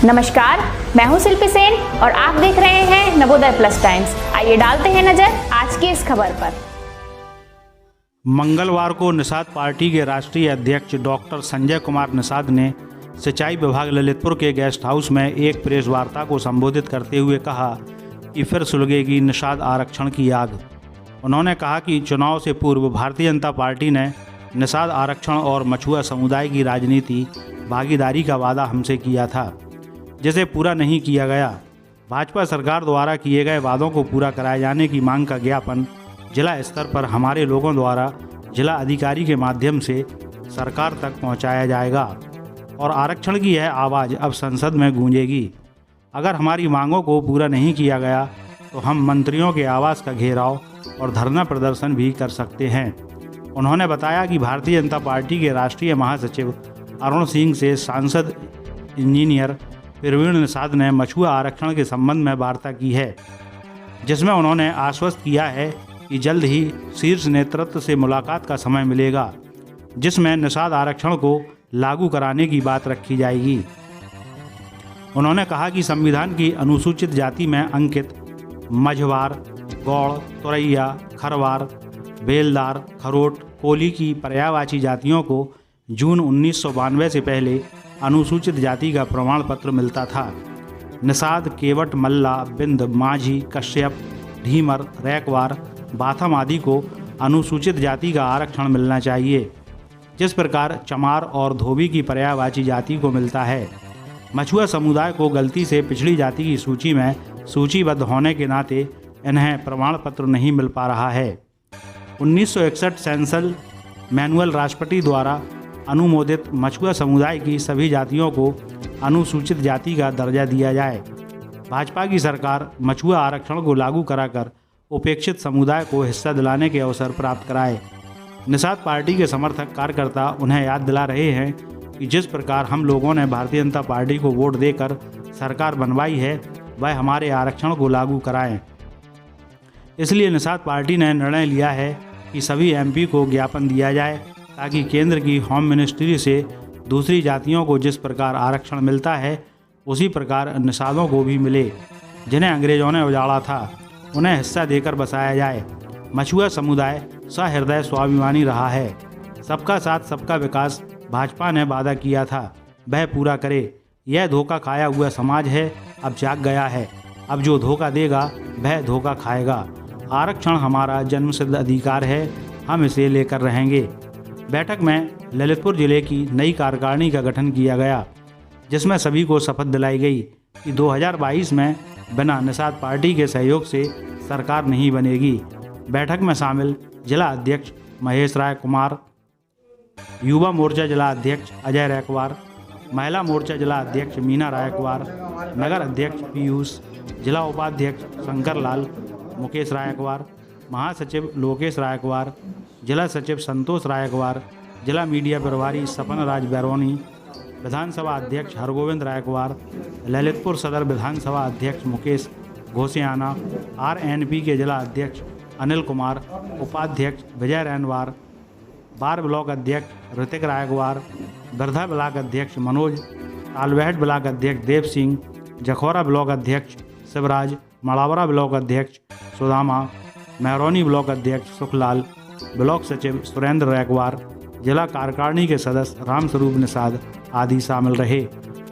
नमस्कार, मैं हूं शिल्पी सेन और आप देख रहे हैं नवोदय प्लस टाइम्स। आइए डालते हैं नजर आज की इस खबर पर। मंगलवार को निषाद पार्टी के राष्ट्रीय अध्यक्ष डॉक्टर संजय कुमार निषाद ने सिंचाई विभाग ललितपुर के गेस्ट हाउस में एक प्रेस वार्ता को संबोधित करते हुए कहा कि फिर सुलगेगी निषाद आरक्षण की आग। उन्होंने कहा कि चुनाव से पूर्व भारतीय जनता पार्टी ने निषाद आरक्षण और मछुआ समुदाय की राजनीति भागीदारी का वादा हमसे किया था, जिसे पूरा नहीं किया गया। भाजपा सरकार द्वारा किए गए वादों को पूरा कराए जाने की मांग का ज्ञापन जिला स्तर पर हमारे लोगों द्वारा जिला अधिकारी के माध्यम से सरकार तक पहुंचाया जाएगा और आरक्षण की यह आवाज़ अब संसद में गूंजेगी। अगर हमारी मांगों को पूरा नहीं किया गया तो हम मंत्रियों के आवास का घेराव और धरना प्रदर्शन भी कर सकते हैं। उन्होंने बताया कि भारतीय जनता पार्टी के राष्ट्रीय महासचिव अरुण सिंह से सांसद इंजीनियर प्रवीण निषाद ने मछुआ आरक्षण के संबंध में वार्ता की है, जिसमें उन्होंने आश्वस्त किया है कि जल्द ही शीर्ष नेतृत्व से मुलाकात का समय मिलेगा, जिसमें निषाद आरक्षण को लागू कराने की बात रखी जाएगी। उन्होंने कहा कि संविधान की अनुसूचित जाति में अंकित मझवार, गौड़, तुरैया, खरवार, बेलदार, खरोट, कोली की पर्यायवाची जातियों को जून 1992 से पहले अनुसूचित जाति का प्रमाण पत्र मिलता था। निषाद, केवट, मल्ला, बिंद, माझी, कश्यप, ढीमर, रैकवार, बाथम आदि को अनुसूचित जाति का आरक्षण मिलना चाहिए, जिस प्रकार चमार और धोबी की पर्यायवाची जाति को मिलता है। मछुआ समुदाय को गलती से पिछड़ी जाति की सूची में सूचीबद्ध होने के नाते इन्हें प्रमाण पत्र नहीं मिल पा रहा है। 1961 सेंसस मैनुअल राष्ट्रपति द्वारा अनुमोदित मछुआ समुदाय की सभी जातियों को अनुसूचित जाति का दर्जा दिया जाए। भाजपा की सरकार मछुआ आरक्षण को लागू कराकर उपेक्षित समुदाय को हिस्सा दिलाने के अवसर प्राप्त कराए। निषाद पार्टी के समर्थक कार्यकर्ता उन्हें याद दिला रहे हैं कि जिस प्रकार हम लोगों ने भारतीय जनता पार्टी को वोट देकर सरकार बनवाई है, वह हमारे आरक्षण को लागू कराएं। इसलिए निषाद पार्टी ने निर्णय लिया है कि सभी एमपी को ज्ञापन दिया जाए, ताकि केंद्र की होम मिनिस्ट्री से दूसरी जातियों को जिस प्रकार आरक्षण मिलता है, उसी प्रकार निषादों को भी मिले, जिन्हें अंग्रेजों ने उजाड़ा था। उन्हें हिस्सा देकर बसाया जाए। मछुआ समुदाय सहृदय स्वाभिमानी रहा है। सबका साथ सबका विकास भाजपा ने वादा किया था, वह पूरा करे। यह धोखा खाया हुआ समाज है, अब जाग गया है। अब जो धोखा देगा वह धोखा खाएगा। आरक्षण हमारा जन्मसिद्ध अधिकार है, हम इसे लेकर रहेंगे। बैठक में ललितपुर जिले की नई कार्यकारिणी का गठन किया गया, जिसमें सभी को शपथ दिलाई गई कि 2022 में बिना निषाद पार्टी के सहयोग से सरकार नहीं बनेगी। बैठक में शामिल जिला अध्यक्ष महेश राय कुमार, युवा मोर्चा जिला अध्यक्ष अजय रैकवार, महिला मोर्चा जिला अध्यक्ष मीना रायकवार, नगर अध्यक्ष पीयूष, जिला उपाध्यक्ष शंकर लाल, मुकेश रायकवार, महासचिव लोकेश रायकवार, जिला सचिव संतोष रायकवार, जिला मीडिया प्रभारी सपन राज बैरोनी, विधानसभा अध्यक्ष हरगोविंद रायकवार, ललितपुर सदर विधानसभा अध्यक्ष मुकेश घोसियाना, आरएनपी के जिला अध्यक्ष अनिल कुमार, उपाध्यक्ष विजय रैनवार, बार ब्लॉक अध्यक्ष ऋतिक रायकवार, बिरधा ब्लॉक अध्यक्ष मनोज, तालबेहट ब्लॉक अध्यक्ष देव सिंह, जखौरा ब्लॉक अध्यक्ष शिवराज, मड़ावरा ब्लॉक अध्यक्ष सुदामा, महरौनी ब्लॉक अध्यक्ष सुखलाल, ब्लॉक सचिव सुरेंद्र रैकवार, जिला कार्यकारिणी के सदस्य रामस्वरूप निषाद आदि शामिल रहे।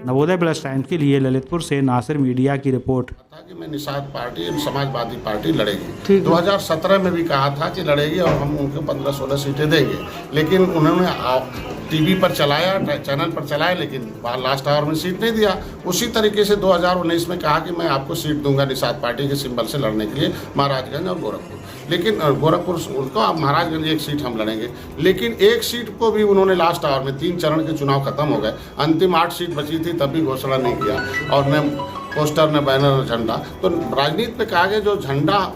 नवोदय प्लस टाइम्स के लिए ललितपुर से नासिर मीडिया की रिपोर्ट। कि मैं निषाद पार्टी समाजवादी पार्टी लड़ेगी। 2017 में भी कहा था कि लड़ेगी और हम उनको 15-16 सीटें देंगे, लेकिन उन्होंने टीवी पर चलाया, चैनल पर चलाया, लेकिन लास्ट आवर में सीट नहीं दिया। उसी तरीके से 2019 में कहा कि मैं आपको सीट दूंगा निषाद पार्टी के सिंबल से लड़ने के लिए महाराजगंज और गोरखपुर, लेकिन गोरखपुर उनको महाराजगंज एक सीट हम लड़ेंगे, लेकिन एक सीट को भी उन्होंने लास्ट आवर में 3 चरण के चुनाव खत्म हो गए, अंतिम 8 सीट बची थी, तब भी घोषणा नहीं किया और न पोस्टर न बैनर झंडा। तो राजनीति पे कहा गया जो झंडा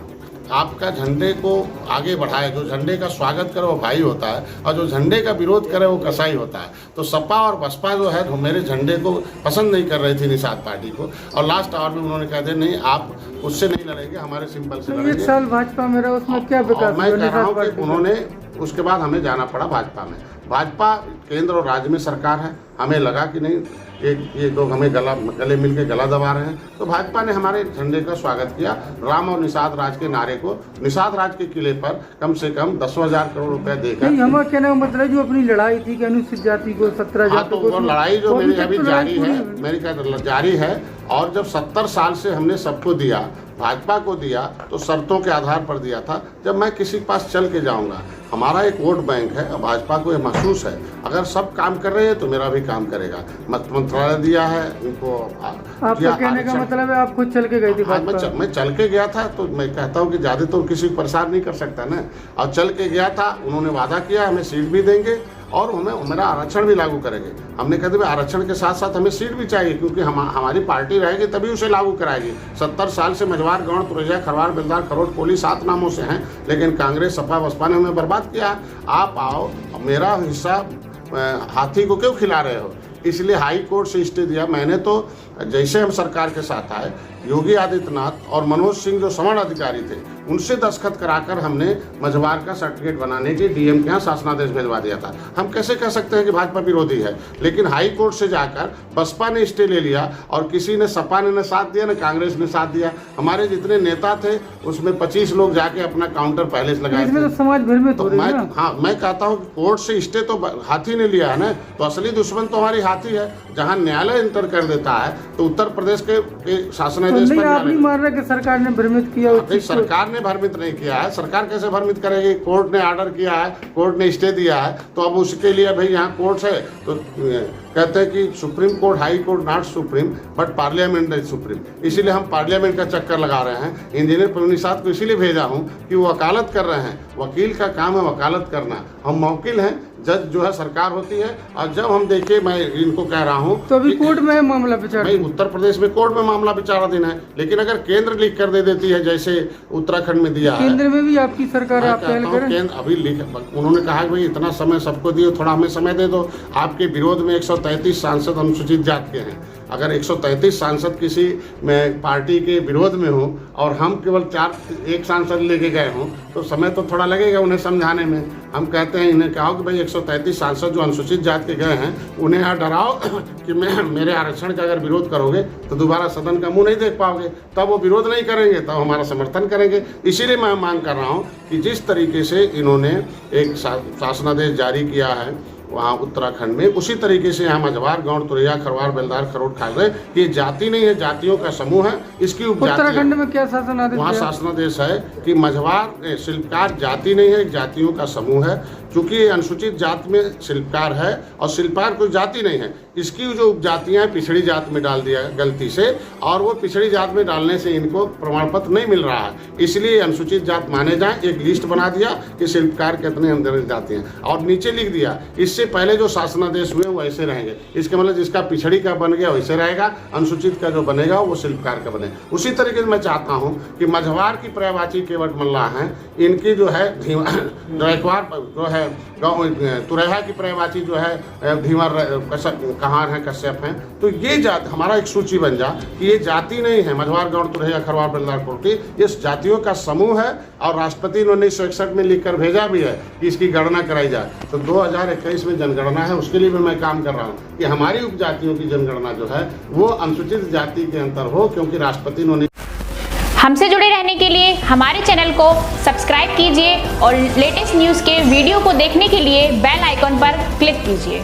आपका झंडे को आगे बढ़ाए, जो झंडे का स्वागत करे वो भाई होता है, और जो झंडे का विरोध करे वो कसाई होता है। तो सपा और बसपा जो है वो मेरे झंडे को पसंद नहीं कर रही थी निषाद पार्टी को, और लास्ट आवर में उन्होंने कहा नहीं आप उससे नहीं लड़ेंगे, हमारे सिंबल से लड़ेंगे। 1 साल भाजपा में रहा, उसमें क्या विकास? मैं कह रहा हूँ कि उन्होंने उसके बाद हमें जाना पड़ा भाजपा में। भाजपा केंद्र और राज्य में सरकार है, हमें लगा कि नहीं ये लोग हमें गले मिल के गला दबा रहे हैं, तो भाजपा ने हमारे झंडे का स्वागत किया। राम और निषाद राज के नारे को निषाद राज के किले पर कम से कम 10,000 करोड़ रुपए देकर, हमारा कहने का मतलब जो अपनी लड़ाई थी कि अनुसूचित जाति को 17 हाँ, तो वो लड़ाई जो मेरी अभी जारी है, मेरी क्या जारी है। और जब 70 साल से हमने सबको दिया, भाजपा को दिया तो शर्तों के आधार पर दिया था। जब मैं किसी के पास चल के जाऊंगा, हमारा एक वोट बैंक है, भाजपा को ये महसूस है, अगर सब काम कर रहे हैं तो मेरा भी काम करेगा। मंत्रालय दिया है उनको। आपका कहने का मतलब है आप खुद चल के गए थे? मैं चल के गया था, तो मैं कहता हूँ कि ज्यादा तो किसी को परेशान नहीं कर सकता ना। और चल के गया था, उन्होंने वादा किया हमें सीट भी देंगे और हमें मेरा आरक्षण भी लागू करेंगे। हमने कहा भाई आरक्षण के साथ साथ हमें सीट भी चाहिए, क्योंकि हमारी पार्टी रहेगी तभी उसे लागू कराएगी। 70 साल से मझवार, गौड़, तुरैया, खरवार, बेलदार, खरोट, कोली 7 नामों से हैं, लेकिन कांग्रेस, सपा, बसपा ने हमें बर्बाद किया। आप आओ, मेरा हिस्सा हाथी को क्यों खिला रहे हो? इसलिए हाई कोर्ट से स्टे दिया मैंने। तो जैसे हम सरकार के साथ आए, योगी आदित्यनाथ और मनोज सिंह जो समर्ण अधिकारी थे, उनसे दस्तखत कराकर हमने मझवार का सर्टिफिकेट बनाने के डीएम के यहाँ शासनादेश भिजवा दिया था। हम कैसे कह सकते हैं कि भाजपा विरोधी है? लेकिन हाई कोर्ट से जाकर बसपा ने स्टे ले लिया और किसी ने, सपा ने न साथ दिया, न कांग्रेस ने साथ दिया। हमारे जितने नेता थे उसमें 25 लोग जाके अपना काउंटर पहले से लगाए थे। तो समाज भर में तो मैं कहता हूँ कोर्ट से स्टे तो हाथी ने लिया है ना, तो असली दुश्मन तो हमारी हाथी है। जहाँ न्यायालय इंटर कर देता है तो उत्तर प्रदेश के शासनादेश पर आप नहीं मान रहे कि सरकार ने भ्रमित किया? सरकार ने भ्रमित नहीं किया है। सरकार कैसे भ्रमित करेगी? कोर्ट ने ऑर्डर किया है, कोर्ट ने स्टे दिया है, तो अब उसके लिए भाई यहाँ कोर्ट है तो कहते हैं कि supreme court, high court not supreme but parliament is supreme. इसीलिए हम पार्लियामेंट का चक्कर लगा रहे हैं। इंजीनियर प्रवीण निषाद को इसीलिए भेजा हूँ कि वो वकालत कर रहे हैं। वकील का काम है वकालत करना, हम मौकिल हैं, जज जो है सरकार होती है। और जब हम देखिए, मैं इनको कह रहा हूँ तो अभी कोर्ट में मामला विचाराधीन, उत्तर प्रदेश में कोर्ट में मामला विचाराधीन है, लेकिन अगर केंद्र लीक कर दे देती है जैसे उत्तराखंड में दिया है, केंद्र में भी आपकी सरकार आप पहल करें। केंद्र अभी उन्होंने कहा कि भाई इतना समय सबको दियो, थोड़ा हमें समय दे दो। आपके विरोध में 133 सांसद अनुसूचित जाति के हैं। अगर 133 सांसद किसी में पार्टी के विरोध में हो और हम केवल 1 सांसद लेके गए हों तो समय तो थोड़ा लगेगा उन्हें समझाने में। हम कहते हैं, इन्हें कहो कि भाई 133 सांसद जो अनुसूचित जाति के गए हैं उन्हें यहाँ डराओ कि मेरे आरक्षण का अगर विरोध करोगे तो दोबारा सदन का मुंह नहीं देख पाओगे, तब वो विरोध नहीं करेंगे, तब हमारा समर्थन करेंगे। इसीलिए मैं मांग कर रहा हूँ कि जिस तरीके से इन्होंने एक शासनादेश जारी किया है वहाँ उत्तराखंड में, उसी तरीके से यहाँ मझवार, गौड़, तुरैया, खरवार, बेलदार, खरोट, खालरे, ये जाति नहीं है, जातियों का समूह है। इसकी उत्तराखंड में क्या शासनादेश? वहाँ शासनादेश है कि मझवार शिल्पकार जाति नहीं है, जातियों का समूह है। चूंकि अनुसूचित जाति में शिल्पकार है और शिल्पकार कोई जाति नहीं है, इसकी जो उपजातियां पिछड़ी जात में डाल दिया गलती से, और वो पिछड़ी जात में डालने से इनको प्रमाण पत्र नहीं मिल रहा है, इसलिए अनुसूचित जात माने जाएं। एक लिस्ट बना दिया कि शिल्पकार कितने अंदर जाते हैं और नीचे लिख दिया इससे पहले जो शासनादेश हुए वो ऐसे रहेंगे। इसके मतलब जिसका पिछड़ी का बन गया वैसे रहेगा, अनुसूचित का जो बनेगा वो शिल्पकार का बने। उसी तरीके से मैं चाहता हूँ कि मझवार की पर्यायवाची केवट मल्ला हैं, इनकी जो है गायकवाड़ जो है, तुरैया की पर्यायवाची जो है धीवर कहार हैं, कश्यप हैं। तो ये जात हमारा एक सूची बन जा कि ये जाति नहीं है, मझवार, गौड़, तुरैया, खरवार, बेलदार, कोटी, ये जातियों का समूह है। और राष्ट्रपति ने 1961 में लिखकर भेजा भी है कि इसकी गणना कराई जाए। तो 2021 में जनगणना है, उसके लिए भी मैं काम कर रहा हूँ कि हमारी उपजातियों की जनगणना जो है वो अनुसूचित जाति के अंतर हो, क्योंकि राष्ट्रपति ने। हमसे जुड़े रहने के लिए हमारे चैनल को सब्सक्राइब कीजिए और लेटेस्ट न्यूज़ के वीडियो को देखने के लिए बेल आइकॉन पर क्लिक कीजिए।